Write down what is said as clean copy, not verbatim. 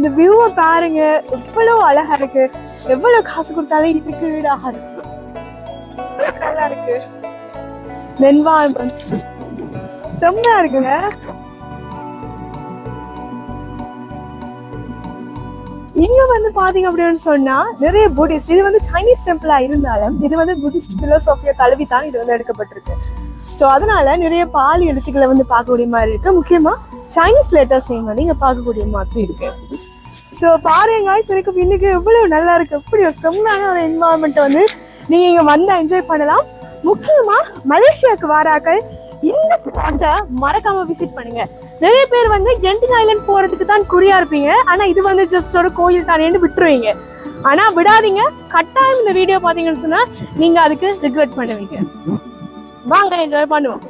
இந்த வியூவை பாருங்க, எவ்வளவு அழகா இருக்கு. எவ்வளவு காசு கொடுத்தாலும் இதுக்கு வீடாக இருக்கு. நல்லா இருக்கு. என்வாயன்மெண்ட் செம்மையா இருக்குங்க. இங்க வந்து பாத்தீங்க அப்படின்னு சொன்னா நிறைய புத்திஸ்ட், இது வந்து சைனீஸ் டெம்பிளா இருந்தாலும் இது வந்து புத்திஸ்ட் பிலோசோபியை தழுவி தான் இது வந்து எடுக்கப்பட்டிருக்கு. ஸோ அதனால நிறைய பாலி எழுத்துக்களை வந்து பார்க்கக்கூடிய மாதிரி இருக்கு. முக்கியமா சைனீஸ் லெட்டர்ஸையும் வந்து இங்க பார்க்கக்கூடிய மாதிரி இருக்கு. ஸோ பாருங்க எனக்கு இன்னைக்கு எவ்வளவு நல்லா இருக்கு. எப்படி ஒரு செம்மையான ஒரு என்வாயன்மெண்ட் வந்து நீங்க இங்க வந்து என்ஜாய் பண்ணலாம். முக்கியமா மலேசியாவுக்கு வாராக்கள் இந்த ஸ்பாட்டை மறக்காம விசிட் பண்ணுங்க. நிறைய பேர் வந்து ஜென்டிங் ஐலண்ட் போறதுக்கு தான் குறியா இருப்பீங்க. ஆனா இது வந்து ஜஸ்ட் ஒரு கோயில் தானேன்னு விட்டுருவீங்க. ஆனா விடாதீங்க, கட்டாயம் இந்த வீடியோ பாத்தீங்கன்னு சொன்னா நீங்க அதுக்கு ரிக்ரெட் பண்ணுவீங்க. வாங்க என்ஜாய் பண்ணுவோம்.